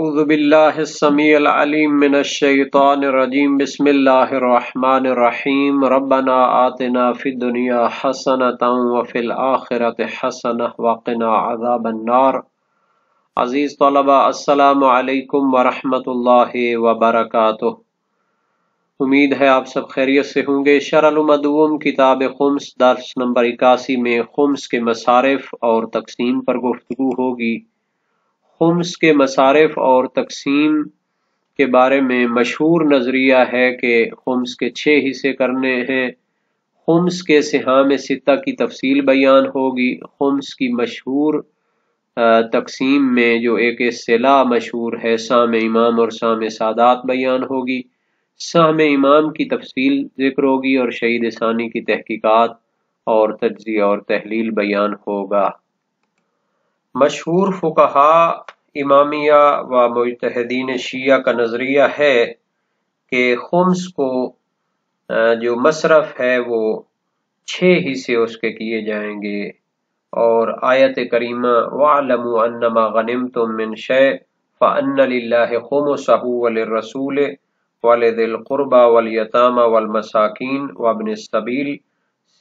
اعوذ باللہ السمیع العلیم من الشیطان الرجیم بسم اللہ الرحمن الرحیم ربنا آتنا فی الدنیا حسنۃ وفی الآخرۃ حسنۃ وقنا عذاب النار۔ عزیز طلبہ، السلام علیکم ورحمۃ اللہ وبرکاتہ۔ امید ہے آپ سب خیریت سے ہوں گے۔ شرح المدوم کتاب خمس درس نمبر 81 میں خمس کے مصارف اور تقسیم پر گفتگو ہوگی۔ خمس کے مصارف اور تقسیم کے بارے میں مشہور نظریہ ہے کہ خمس کے 6 حصے کرنے ہیں۔ خمس کے سہام ستہ کی تفصیل بیان ہوگی۔ خمس کی مشہور تقسیم میں جو ایک اصطلاح مشہور ہے، سہم امام اور سہم سادات بیان ہوگی۔ سہم امام کی تفصیل ذکر ہوگی اور شہید ثانی کی تحقیقات اور تجزیہ اور تحلیل بیان ہوگا۔ مشہور فقہاء امامیہ و مجتہدین شیعہ کا نظریہ ہے کہ خمس کو جو مصرف ہے وہ 6 حصے اس کے کیے جائیں گے، اور آیت کریمہ وَاعْلَمُوا أَنَّمَا غَنِمْتُم مِّن شَيْءٍ فَأَنَّ لِلَّهِ خُمُسَهُ وَلِلرَّسُولِ وَلِذِي الْقُرْبَى وَالْيَتَامَى وَالْمَسَاكِينِ وَابْنِ السَّبِيلِ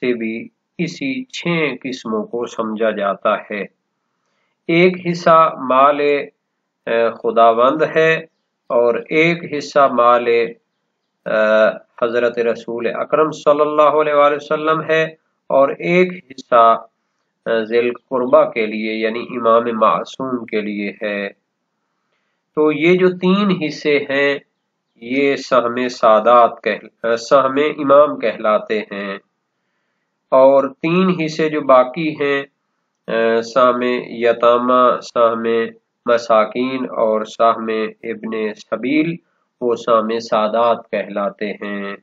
سے بھی اسی 6 قسموں کو سمجھا جاتا ہے۔ ایک حصہ مال خداوند ہے، اور ایک حصہ مال حضرت رسول اکرم صلی اللہ علیہ وآلہ وسلم ہے، اور ایک حصہ ذی القربہ کے لیے یعنی امام معصوم کے لیے ہے۔ تو یہ جو 3 حصے ہیں یہ سہم امام کہلاتے ہیں، اور 3 حصے جو باقی ہیں سہم یتامہ، سہم مساکین اور سہم ابن سبیل، وہ سہم سادات کہلاتے ہیں۔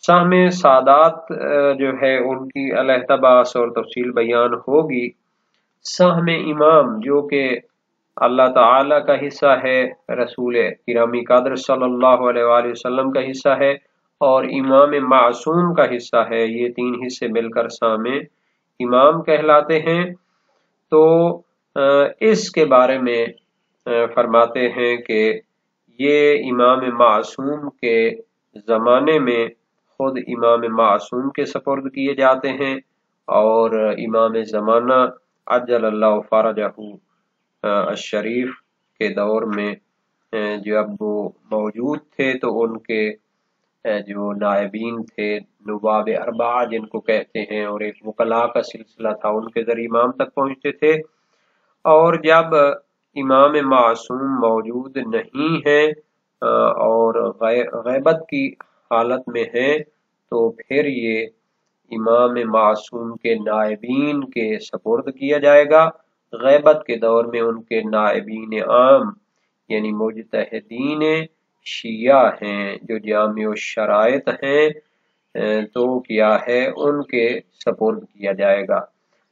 سہم سادات جو ہے ان کی علیحدہ بحث اور تفصیل بیان ہوگی۔ سہم امام جو کہ اللہ تعالی کا حصہ ہے، رسول گرامی قدر صلی اللہ علیہ وآلہ وسلم کا حصہ ہے، اور امام معصوم کا حصہ ہے، یہ 3 حصے مل کر سہم امام کہلاتے ہیں۔ تو اس کے بارے میں فرماتے ہیں کہ یہ امام معصوم کے زمانے میں خود امام معصوم کے سپرد کیے جاتے ہیں، اور امام زمانہ عجل اللہ فرجہ الشریف کے دور میں جب وہ موجود تھے تو ان کے جو نائبین تھے، نواب اربعہ جن کو کہتے ہیں، اور ایک وکلاء کا سلسلہ تھا، ان کے ذریعے امام تک پہنچتے تھے۔ اور جب امام معصوم موجود نہیں ہے اور غیبت کی حالت میں ہے، تو پھر یہ امام معصوم کے نائبین کے سپرد کیا جائے گا۔ غیبت کے دور میں ان کے نائبین عام یعنی مجتہدین شیعہ ہیں، جو جامع الشرائط ہیں، تو کیا ہے ان کے سپرد کیا جائے گا۔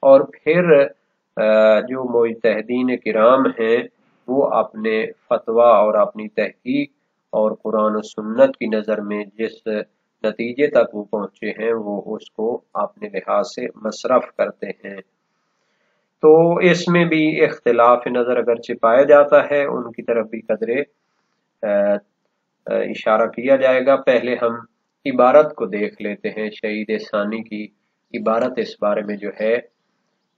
اور پھر جو مجتہدین کرام ہیں وہ اپنے فتویٰ اور اپنی تحقیق اور قرآن و سنت کی نظر میں جس نتیجے تک وہ پہنچے ہیں وہ اس کو اپنے لحاظ سے مصرف کرتے ہیں۔ تو اس میں بھی اختلاف نظر اگرچہ پایا جاتا ہے، ان کی طرف بھی قدرے اشارہ کیا جائے گا۔ پہلے ہم عبارت کو دیکھ لیتے ہیں، شہید ثانی کی عبارت اس بارے میں جو ہے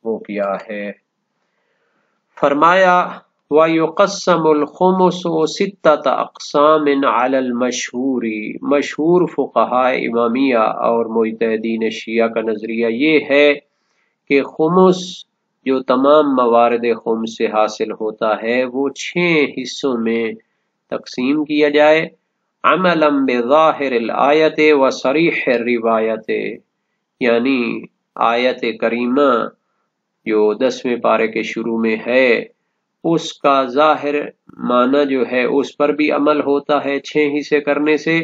وہ کیا ہے۔ فرمایا وَيُقَسَّمُ الْخُمُسُ سِتَّةَ أَقْسَامٍ عَلَى الْمَشْهُورِ۔ مشہور فقہاء امامیہ اور مجتہدین شیعہ کا نظریہ یہ ہے کہ خمس جو تمام موارد خمس سے حاصل ہوتا ہے وہ 6 حصوں میں تقسیم کیا جائے، عملاً بظاہر الآیت و صریح الروایت، یعنی آیت کریمہ جو 10ویں پارے کے شروع میں ہے اس کا ظاہر معنی جو ہے اس پر بھی عمل ہوتا ہے 6 حصے کرنے سے،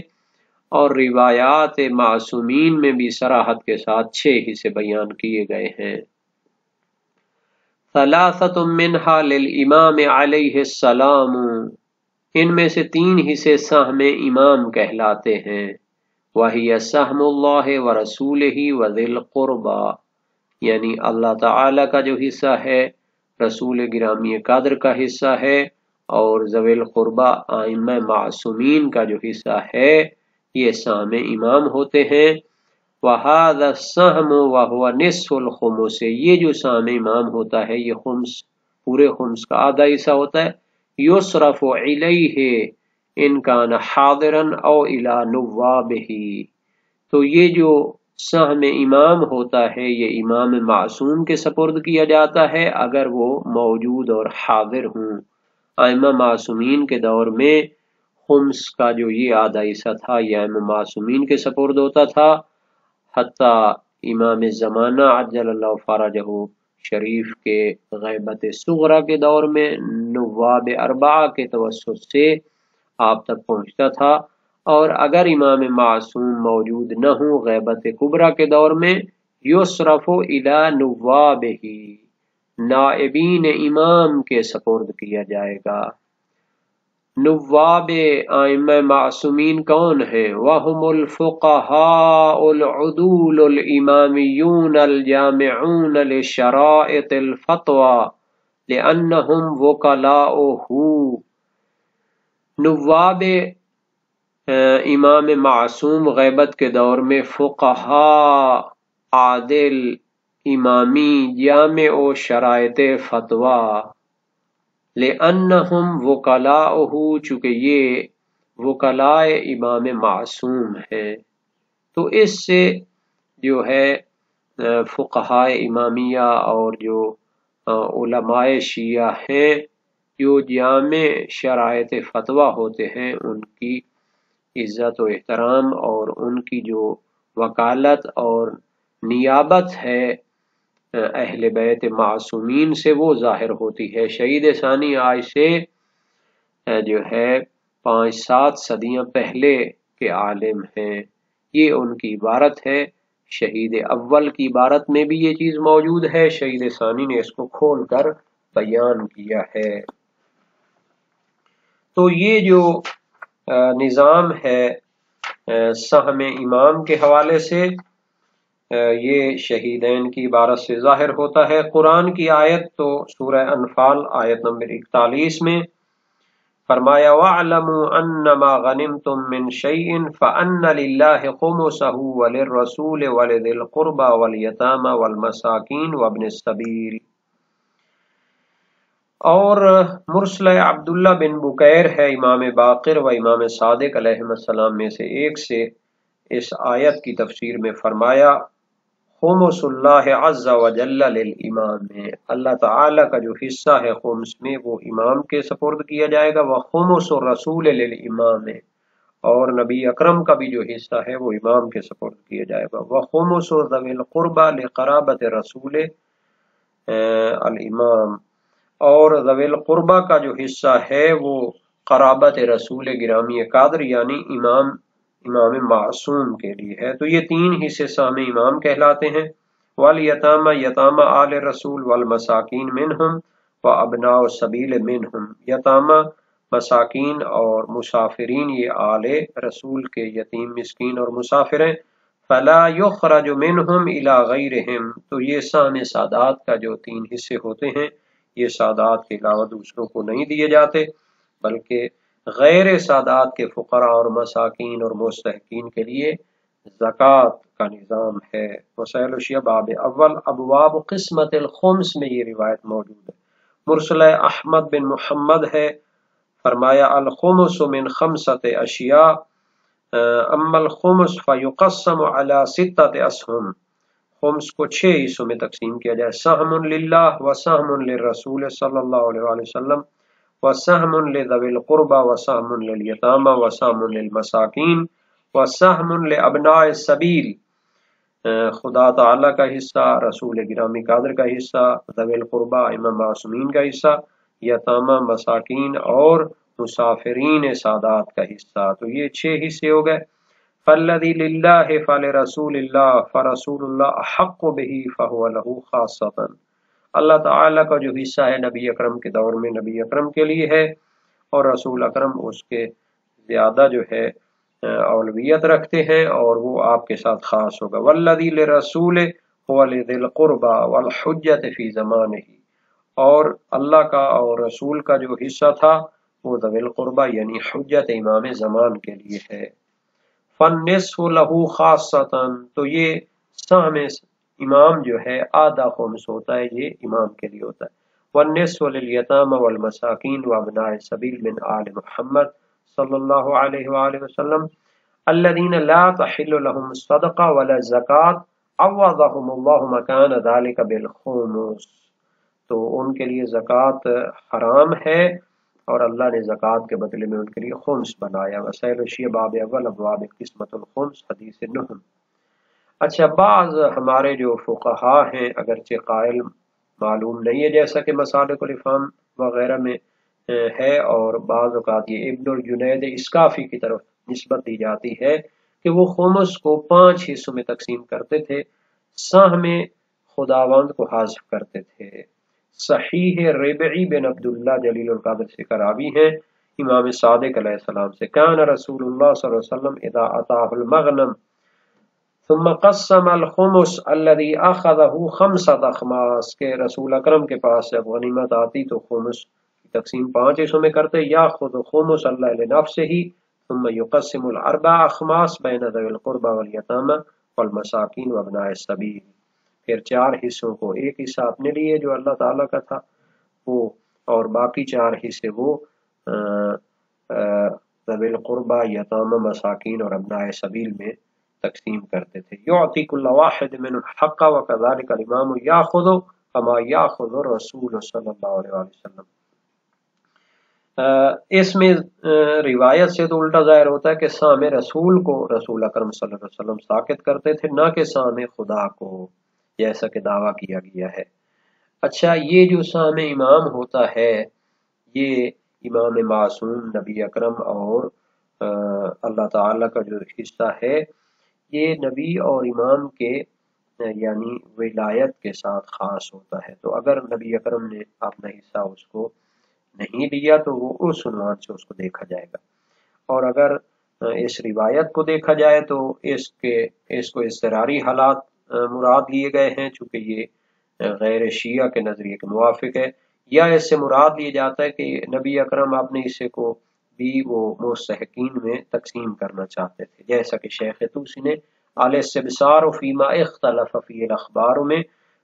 اور روایات معصومین میں بھی صراحت کے ساتھ 6 حصے بیان کیے گئے ہیں۔ ثلاثۃ منہا للامام علیہ السلام، ان میں سے 3 حصے سہم امام کہلاتے ہیں، وہی سہم اللہ ورسولہ وذی القربى، یعنی اللہ تعالی کا جو حصہ ہے، رسول گرامی قدر کا حصہ ہے، اور ذوی القربہ ائمہ معصومین کا جو حصہ ہے یہ سہم امام ہوتے ہیں۔ وَهَذَا السَّهْمُ وَهُوَ نِصْفُ الْخُمُسِ، یہ جو سہم امام ہوتا ہے یہ خمس، پورے خمس کا آدھا حصہ ہوتا ہے۔ يُصْرَفُ عِلَيْهِ إِنْ كَانَ حَاضِرًا أَوْ إِلَى نُوَّابِهِ، تو یہ جو سہم امام ہوتا ہے یہ امام معصوم کے سپرد کیا جاتا ہے اگر وہ موجود اور حاضر ہوں۔ ائمہ معصومین کے دور میں خمس کا جو یہ آدھا حصہ تھا یہ ائمہ معصومین کے سپرد ہوتا تھا، حتیٰ امام زمانہ عجل اللہ فرجہ شریف کے غیبت صغرا کے دور میں نواب اربعہ کے توسط سے آپ تک پہنچتا تھا، اور اگر امام معصوم موجود نہ ہوں غیبت کبریٰ کے دور میں یصرف الی نوابہ، نائبین امام کے سپرد کیا جائے گا۔ نواب ائمہ معصومین کون ہیں؟ وَهُمُ الْفُقَهَاءُ الْعُدُولُ الْإِمَامِيُّونَ الْجَامِعُونَ لِشَرَائِطِ الْفَتْوَى لِأَنَّهُمْ وُكَلَاؤُهُ، نواب امام معصوم غیبت کے دور میں فقہاء عادل امامی جامع و شرائط فتویٰ، لِأَنَّهُمْ وُكَلَاؤُهُ، چونکہ یہ وکلائے امام معصوم ہیں۔ تو اس سے جو ہے فقہاء امامیہ اور جو علماء شیعہ ہیں جو جامع شرائط فتویٰ ہوتے ہیں ان کی عزت و احترام اور ان کی جو وکالت اور نیابت ہے اہل بیت معصومین سے وہ ظاہر ہوتی ہے۔ شہید ثانی آج سے جو ہے 5-7 صدیاں پہلے کے عالم ہیں، یہ ان کی عبارت ہے۔ شہید اول کی عبارت میں بھی یہ چیز موجود ہے، شہید ثانی نے اس کو کھول کر بیان کیا ہے۔ تو یہ جو نظام ہے سہم امام کے حوالے سے یہ شہیدین کی عبارت سے ظاہر ہوتا ہے۔ قرآن کی آیت تو سورہ انفال آیت نمبر 41 میں فرمایا وَاعْلَمُوا أَنَّمَا غَنِمْتُم مِّن شَيْءٍ فَأَنَّ لِلَّهِ خُمُسَهُ وَلِلرَّسُولِ وَلِذِي الْقُرْبَى وَالْيَتَامَى وَالْمَسَاكِينِ وَابْنِ السَّبِيلِ، اور مرسل عبداللہ بن بکیر ہے امام باقر و امام صادق علیہ السلام میں سے ایک سے، اس آیت کی تفسیر میں فرمایا خمس اللہ عز و جل للامام، اللہ تعالی کا جو حصہ ہے خمس میں وہ امام کے سپرد کیا جائے گا۔ وخمس الرسول للامام، اور نبی اکرم کا بھی جو حصہ ہے وہ امام کے سپرد کیا جائے گا۔ وخمس ذوی القربى لقرابۃ رسول الامام، اور ذوی القربہ کا جو حصہ ہے وہ قرابت رسول گرامی قادر یعنی امام معصوم کے لیے ہے۔ تو یہ 3 حصے سہم امام کہلاتے ہیں۔ والیتامى، یتامہ آل رسول، والمساکین منہم وابناء السبیل منہم، یتامہ مساکین اور مسافرین یہ آل رسول کے یتیم مسکین اور مسافر ہیں۔ فلا یخرج منہم الی غیرہم، تو یہ سہم سادات کا جو 3 حصے ہوتے ہیں یہ سادات کے علاوہ دوسروں کو نہیں دیے جاتے، بلکہ غیر سادات کے فقراء اور مساکین اور مستحقین کے لیے زکوٰۃ کا نظام ہے۔ وسائل الشیعہ باب اول ابواب قسمت الخمس میں یہ روایت موجود ہے۔ مرسل احمد بن محمد ہے، فرمایا الخمس من 5 اشیاء، اما الخمس فیقسم علی 6 اسہم، خمس کو 6 حصوں میں تقسیم کیا جائے، سہم للہ وسہم للرسول صلی اللہ علیہ وآلہ وسلم وسہم لذوی القربى وسہم للیتامى وسہم للمساکین وسہم لابناء السبیل، خدا تعالی کا حصہ، رسول گرامی قادر کا حصہ، ذوی القربى امام معصومین کا حصہ، یتامہ مساکین اور مسافرین سادات کا حصہ۔ تو یہ 6 حصے ہو گئے۔ فالذی للہ فلرسول اللہ فرسول اللہ احق بہ فہو لہ خاصۃ، اللہ تعالیٰ کا جو حصہ ہے نبی اکرم کے دور میں نبی اکرم کے لیے ہے، اور رسول اکرم اس کے زیادہ جو ہے اولویت رکھتے ہیں اور وہ آپ کے ساتھ خاص ہوگا۔ والذی لرسول هو لذی القربى والحجۃ فی زمانہ، اور اللہ کا اور رسول کا جو حصہ تھا وہ ذوی القربہ یعنی حجت امام زمان کے لیے ہے۔ فالنصف لہو خاصتاً، تو یہ سہم امام جو ہے آدھا خمس ہوتا ہے، یہ امام کے لیے ہوتا ہے۔ والنصف للیتامى والمساکین وابناء السبیل من آل محمد صلی اللہ علیہ وآلہ وسلم الذین لا تحل لهم الصدقہ ولا الزکاة عوضهم اللہ مکان ذلك بالخمس، تو ان کے لیے زکوٰۃ حرام ہے اور اللہ نے زکوٰۃ کے بدلے میں ان کے لیے خمس بنایا۔ وسائل الشیعہ باب اول ابواب قسمت الخمس، حدیث 9۔ اچھا، بعض ہمارے جو فقہا ہیں اگرچہ قائل معلوم نہیں ہے جیسا کہ مسالک الافہام وغیرہ میں ہے، اور بعض اوقات یہ ابن الجنید اسکافی کی طرف نسبت دی جاتی ہے کہ وہ خمس کو 5 حصوں میں تقسیم کرتے تھے، سہم خداوند کو حذف کرتے تھے۔ صحیح ربعی بن عبداللہ جلیل القدر سے کراوی ہیں امام صادق علیہ السلام سے، کان رسول اللہ صلی اللہ علیہ وسلم اذا اتاه المغنم ثم قسم الخمس الذي اخذه 5 اخماس، کہ رسول اکرم کے پاس جب غنیمت آتی تو خمس کی تقسیم 5 حصوں میں کرتے، یاخذ خمس اللہ لنفسه ثم يقسم الاربع اخماس بین ذوی القربى والیتامى والمساکین وابناء السبیل، پھر 4 حصوں کو ایک حصہ اپنے لیے جو اللہ تعالیٰ کا تھا وہ، اور باقی 4 حصے وہ ذوی القربى، یتامى، مساکین اور ابناء سبیل میں تقسیم کرتے تھے۔ یعطی کل واحد منهم حقا وکذلک الامام یاخذ کما یاخذ الرسول صلی اللہ علیہ وسلم۔ اس میں روایت سے تو الٹا ظاہر ہوتا ہے کہ سام رسول کو رسول اکرم صلی اللہ علیہ وسلم ساقط کرتے تھے، نہ کہ سام خدا کو، جیسا کہ دعویٰ کیا گیا ہے۔ اچھا، یہ جو سام امام ہوتا ہے یہ امام معصوم، نبی اکرم اور اللہ تعالیٰ کا جو حصہ ہے یہ نبی اور امام کے یعنی ولایت کے ساتھ خاص ہوتا ہے، تو اگر نبی اکرم نے اپنا حصہ اس کو نہیں دیا تو وہ اس عنوان سے اس کو دیکھا جائے گا، اور اگر اس روایت کو دیکھا جائے تو اس کو اضطراری حالات مراد لیے گئے ہیں، چونکہ یہ غیر شیعہ کے نظریے کے موافق ہے، یا اس سے مراد لیا جاتا ہے کہ نبی اکرم اپنے حصے کو بھی وہ مستحقین میں تقسیم کرنا چاہتے تھے، جیسا کہ شیخ طوسی نے الاستبصار فیما اختلف فی الاخبار میں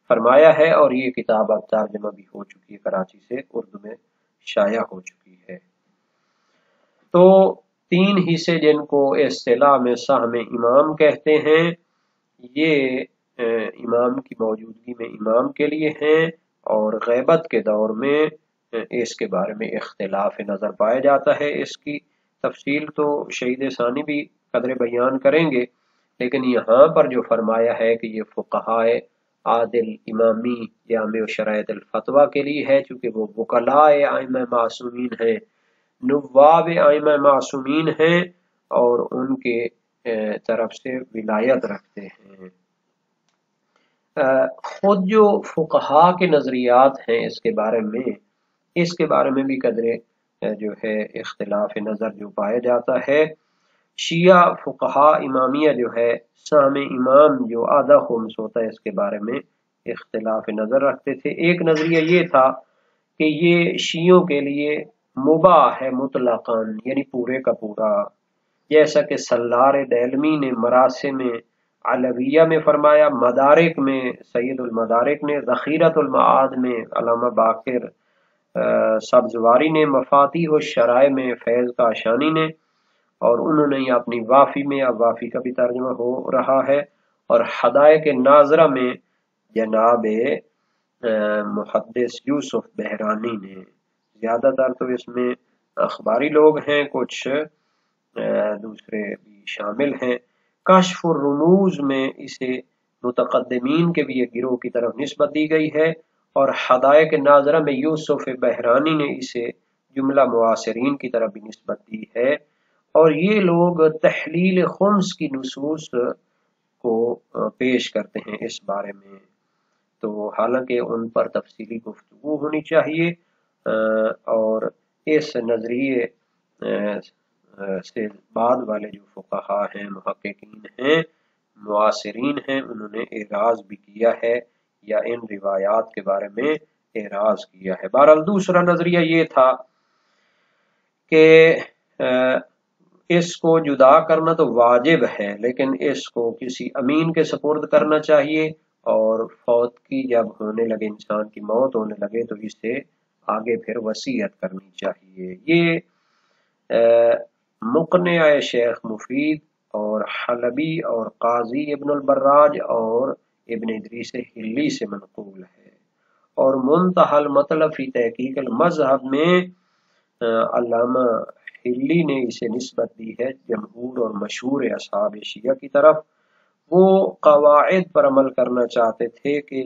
فرمایا ہے، اور یہ کتاب اب ترجمہ بھی ہو چکی ہے، کراچی سے اردو میں شائع ہو چکی ہے۔ تو 3 حصے جن کو اصطلاح میں سہم امام کہتے ہیں یہ امام کی موجودگی میں امام کے لیے ہیں، اور غیبت کے دور میں اس کے بارے میں اختلاف نظر پایا جاتا ہے۔ اس کی تفصیل تو شہید ثانی بھی قدر بیان کریں گے، لیکن یہاں پر جو فرمایا ہے کہ یہ فقہائے عادل امامی جامع شرائط الفتویٰ کے لیے ہے، چونکہ وہ وکلاء ائمہ معصومین ہیں، نواب ائمہ معصومین ہیں، اور ان کے طرف سے ولایت رکھتے ہیں۔ خود جو فقہا کے نظریات ہیں اس کے بارے میں بھی قدرے جو ہے اختلاف نظر جو پایا جاتا ہے۔ شیعہ فقہا امامیہ جو ہے سہم امام جو آدھا خمس ہوتا ہے اس کے بارے میں اختلاف نظر رکھتے تھے۔ ایک نظریہ یہ تھا کہ یہ شیعوں کے لیے مباح ہے مطلقاً، یعنی پورے کا پورا، جیسا کہ سلار دیلمی نے مراسم علویہ میں فرمایا، مدارک میں سید المدارک نے، ذخیرۃ المعاد میں علامہ باقر سبزواری نے، مفاتیح الشرائع میں فیض کاشانی نے، اور انہوں نے اپنی وافی میں، اب وافی کا بھی ترجمہ ہو رہا ہے، اور حدائق ناظرہ میں جناب محدث یوسف بحرانی نے، زیادہ تر تو اس میں اخباری لوگ ہیں، کچھ دوسرے بھی شامل ہیں۔ کشف الرموز میں اسے متقدمین کے بھی ایک گروہ کی طرف نسبت دی گئی ہے، اور حدائق ناظرہ میں یوسف بحرانی نے اسے جملہ معاصرین کی طرف بھی نسبت دی ہے، اور یہ لوگ تحلیل خمس کی نصوص کو پیش کرتے ہیں اس بارے میں، تو حالانکہ ان پر تفصیلی گفتگو ہونی چاہیے، اور اس نظریے سے بعد والے جو فقہا ہیں، محققین ہیں، معاصرین ہیں، انہوں نے اعراض بھی کیا ہے یا ان روایات کے بارے میں اعراض کیا ہے۔ بہرحال دوسرا نظریہ یہ تھا کہ اس کو جدا کرنا تو واجب ہے، لیکن اس کو کسی امین کے سپرد کرنا چاہیے، اور فوت کی جب ہونے لگے، انسان کی موت ہونے لگے، تو اسے آگے پھر وصیت کرنی چاہیے۔ یہ مقنع شیخ مفید اور حلبی اور قاضی ابن البراج اور ابن ادریس ہلی سے منقول ہے، اور منتہی المطلب فی تحقیق المذہب میں علامہ ہلی نے اسے نسبت دی ہے جمہور اور مشہور اصحاب شیعہ کی طرف۔ وہ قواعد پر عمل کرنا چاہتے تھے کہ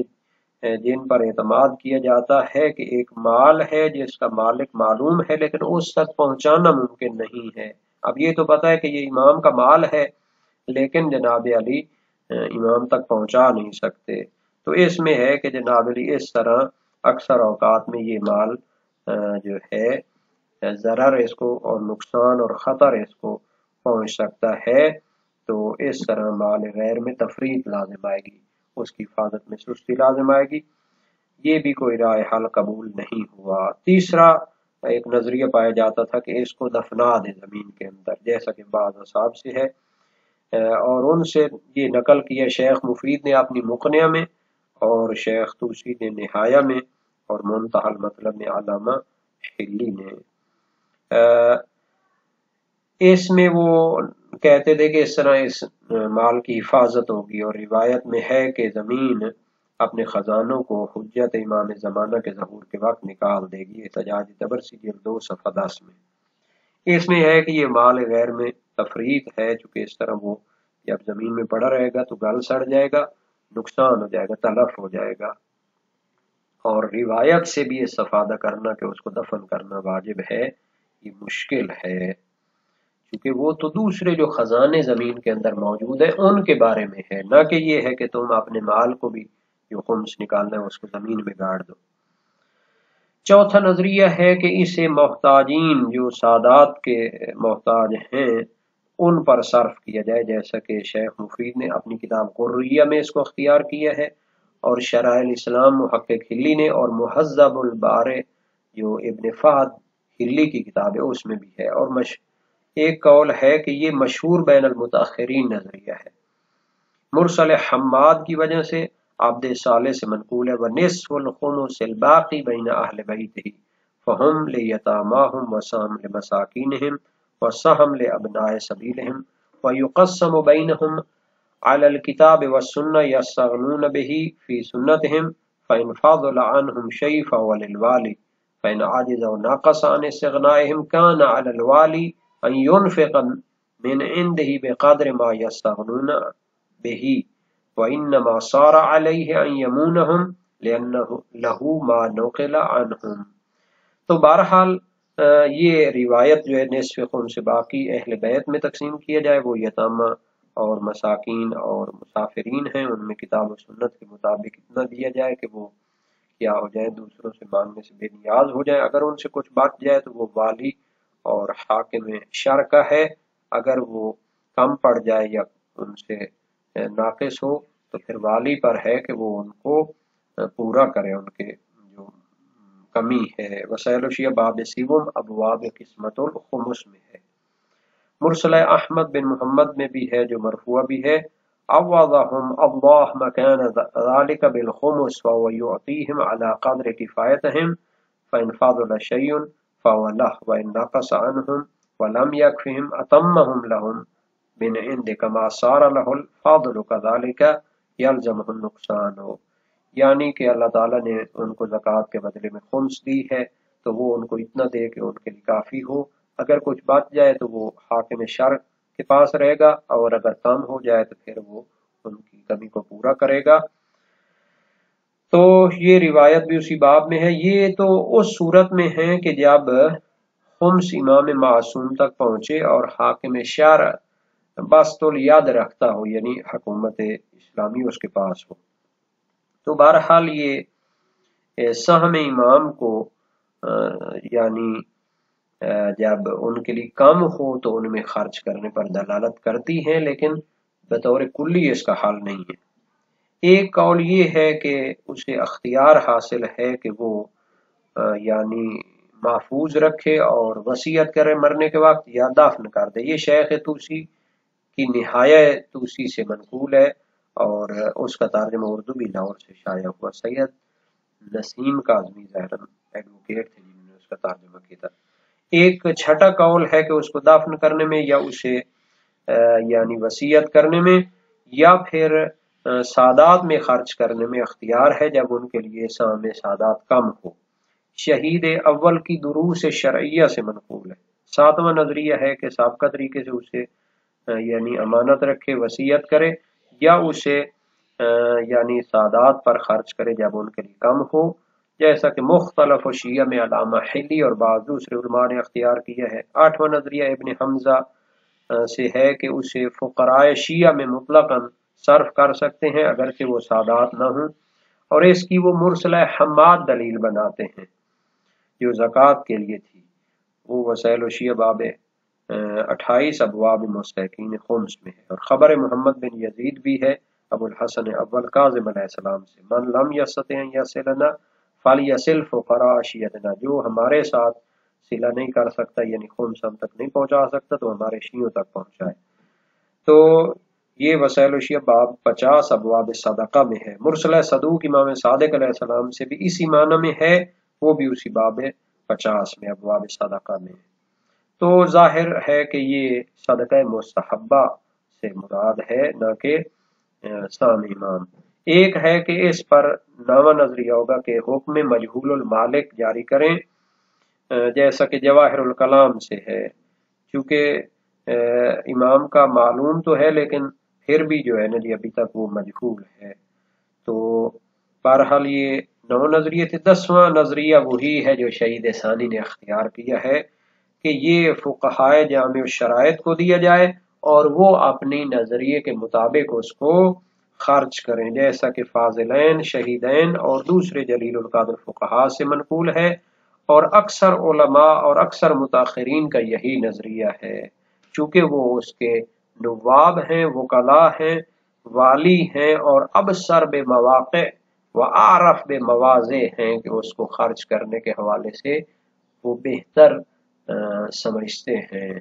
جن پر اعتماد کیا جاتا ہے کہ ایک مال ہے جس کا مالک معلوم ہے لیکن اس تک پہنچانا ممکن نہیں ہے۔ اب یہ تو پتہ ہے کہ یہ امام کا مال ہے، لیکن جناب علی امام تک پہنچا نہیں سکتے، تو اس میں ہے کہ جناب علی اس طرح اکثر اوقات میں یہ مال جو ہے ضرر اس کو اور نقصان اور خطر اس کو پہنچ سکتا ہے، تو اس طرح مال غیر میں تفریط لازم آئے گی، اس کی حفاظت میں سستی لازم آئے گی۔ یہ بھی کوئی رائے حل قبول نہیں ہوا۔ تیسرا ایک نظریہ پایا جاتا تھا کہ اس کو دفنا دے زمین کے اندر، جیسا کہ بعض اصحاب سے ہے، اور ان سے یہ نقل کیا شیخ مفید نے اپنی مقنعہ میں، اور شیخ توسی نے نہایہ میں، اور منتہی المطلب میں علامہ ہلی نے۔ اس میں وہ کہتے تھے کہ اس طرح اس مال کی حفاظت ہوگی، اور روایت میں ہے کہ زمین اپنے خزانوں کو حجت امام زمانہ کے ظہور کے وقت نکال دے گی، احتجاج طبرسی جلد 2 صفحہ 10 میں۔ اس میں ہے کہ یہ مال غیر میں تفریط ہے، چونکہ اس طرح وہ جب زمین میں پڑا رہے گا تو گل سڑ جائے گا، نقصان ہو جائے گا، تلف ہو جائے گا، اور روایت سے بھی استفادہ کرنا کہ اس کو دفن کرنا واجب ہے، یہ مشکل ہے، کیونکہ وہ تو دوسرے جو خزانے زمین کے اندر موجود ہیں ان کے بارے میں ہے، نہ کہ یہ ہے کہ تم اپنے مال کو بھی جو خمس نکالنا ہے اس کو زمین میں گاڑ دو۔ چوتھا نظریہ ہے کہ اسے محتاجین جو سادات کے محتاج ہیں ان پر صرف کیا جائے، جیسا کہ شیخ مفید نے اپنی کتاب قریہ میں اس کو اختیار کیا ہے، اور شرائع الاسلام محقق ہلی نے، اور مہذب البارے جو ابن فہد ہلی کی کتاب ہے اس میں بھی ہے، اور ایک قول ہے کہ یہ مشہور بین المتاخرین نظریہ ہے، مرسل حماد کی وجہ سے عبد صالح سے منقول ہے، وَنِصْفُ الْخُمُسِ الْبَاقِي بَيْنَ أَهْلِ بَيْتِهِ فَهُمْ لِيَتَامَاهُمْ وَسَهْمٌ لِمَسَاكِينِهِمْ وَسَهْمٌ لِأَبْنَاءِ سَبِيلِهِمْ وَيُقَسَّمُ بَيْنَهُمْ عَلَى الْكِتَابِ وَالسُّنَّةِ يَسْتَغْنُونَ بِهِ فِي سُنَّتِهِمْ فَإِنْ فَضَلَ عَنْهُمْ شَيْءٌ فَهُوَ لِلْوَالِي فَإِنْ عَجِزَ وَنَقَصَ عَنْ اسْتِغْنَائِهِمْ كَانَ عَلَى الْوَالِي أَنْ يُنْفِقَ مِنْ عِنْدِهِ بِقَدْرِ مَا يَسْتَغْنُونَ بِهِ وَإِنَّمَا صَارَ عَلَيْهِ أَنْ يَمُونَهُمْ لِأَنَّهُ لَهُ مَا نُقِلَ عَنْهُمْ۔ تو بہرحال یہ روایت جو ہے نصف خمس باقی اہل بیت میں تقسیم کیا جائے، وہ یتامہ اور مساکین اور مسافرین ہیں، ان میں کتاب و سنت کے مطابق اتنا دیا جائے کہ وہ کیا ہو جائے، دوسروں سے مانگنے سے بے نیاز ہو جائے، اگر ان سے کچھ بچ جائے تو وہ والی اور حاکم شرع کا ہے، اگر وہ کم پڑ جائے یا ان سے ناقص ہو تو پھر والی پر ہے کہ وہ ان کو پورا کرے، ان کے جو کمی ہے۔ وسائل الشیعہ باب سیوم ابواب قسمت الخمس میں ہے۔ مرسل احمد بن محمد میں بھی ہے جو مرفوع بھی ہے، عوضهم اللہ مکان ذلك بالخمس فهو يعطيهم على قدر كفایتهم فإن فضل شيء فهو له وإن نقص عنهم ولم يكفهم أتمهم لهم من عند كما صار له الفضل كذلك يلزمه النقصان، یعنی کہ اللہ تعالیٰ نے ان کو زکوٰۃ کے بدلے میں خمس دی ہے تو وہ ان کو اتنا دے کہ ان کے لیے کافی ہو، اگر کچھ بچ جائے تو وہ حاکم شرع کے پاس رہے گا، اور اگر کم ہو جائے تو پھر وہ ان کی کمی کو پورا کرے گا۔ تو یہ روایت بھی اسی باب میں ہے۔ یہ تو اس صورت میں ہے کہ جب خمس امام معصوم تک پہنچے اور حاکم شرع بسط الیاد رکھتا ہو، یعنی حکومت اسلامی اس کے پاس ہو۔ تو بہرحال یہ سہم امام کو یعنی جب ان کے لیے کم ہو تو ان میں خرچ کرنے پر دلالت کرتی ہیں، لیکن بطور کلی اس کا حل نہیں ہے۔ ایک قول یہ ہے کہ اسے اختیار حاصل ہے کہ وہ یعنی محفوظ رکھے اور وصیت کرے مرنے کے وقت یا دفن کر دے۔ یہ شیخ توسی کی نہایہ توسی سے منقول ہے اور اس کا ترجمہ اردو بھی لاہور سے شائع ہوا۔ سید نسیم کاظمی ظاہراً ایڈوکیٹ تھے جنہوں نے اس کا ترجمہ کیا تھا۔ ایک چھٹا قول ہے کہ اس کو دفن کرنے میں یا اسے یعنی وصیت کرنے میں یا پھر سادات میں خرچ کرنے میں اختیار ہے جب ان کے لیے سام سادات کم ہو۔ شہید اول کی دروس شرعیہ سے منقول ہے۔ ساتواں نظریہ ہے کہ سابقہ طریقے سے اسے یعنی امانت رکھے، وصیت کرے یا اسے یعنی سادات پر خرچ کرے جب ان کے لیے کم ہو، جیسا کہ مختلف و شیعہ میں علامہ حلی اور بعض دوسرے علماء نے اختیار کیا ہے۔ آٹھواں نظریہ ابن حمزہ سے ہے کہ اسے فقراء شیعہ میں مطلقاً صرف کر سکتے ہیں اگرچہ وہ سادات نہ ہوں، اور اس کی وہ مرسلہ حماد دلیل بناتے ہیں جو زکوٰۃ کے لیے تھی۔ وہ وسائل و شیعہ باب 28 ابواب مستحقین خمس میں ہے، اور خبر محمد بن یزید بھی ہے ابو الحسن اول کاظم علیہ السلام سے، من لم یستطع ان یصلنا فلیصل فقراء شیعتنا، جو ہمارے ساتھ صلہ نہیں کر سکتا یعنی خمس ہم تک نہیں پہنچا سکتا تو ہمارے شیعوں تک پہنچائے۔ تو یہ وسائل و شیعہ باب 50 ابواب صدقہ میں ہے۔ مرسلہ صدوق امام صادق علیہ السلام سے بھی اسی معنی میں ہے، وہ بھی اسی باب 50 میں ابواب صدقہ میں ہے۔ تو ظاہر ہے کہ یہ صدقہ مستحبہ سے مراد ہے نہ کہ سام امام۔ ایک ہے کہ اس پر نواں نظریہ ہوگا کہ حکم مجہول المالک جاری کریں، جیسا کہ جواہر الکلام سے ہے، چونکہ امام کا معلوم تو ہے لیکن پھر بھی جو ہے نا جی ابھی تک وہ مجہول ہے۔ تو بہرحال یہ 9 نظریے تھے۔ 10واں نظریہ وہی ہے جو شہید ثانی نے اختیار کیا ہے کہ یہ فقہائے جامع الشرائط کو دیا جائے اور وہ اپنی نظریے کے مطابق اس کو خرچ کریں، جیسا کہ فاضلین، شہیدین اور دوسرے جلیل القدر فقہاء سے منقول ہے، اور اکثر علماء اور اکثر متاخرین کا یہی نظریہ ہے، چونکہ وہ اس کے نواب ہیں، وکلاء ہیں، والی ہیں اور ابصر بے مواقع و عارف بے مواضع ہیں کہ اس کو خرچ کرنے کے حوالے سے وہ بہتر سمجھتے ہیں۔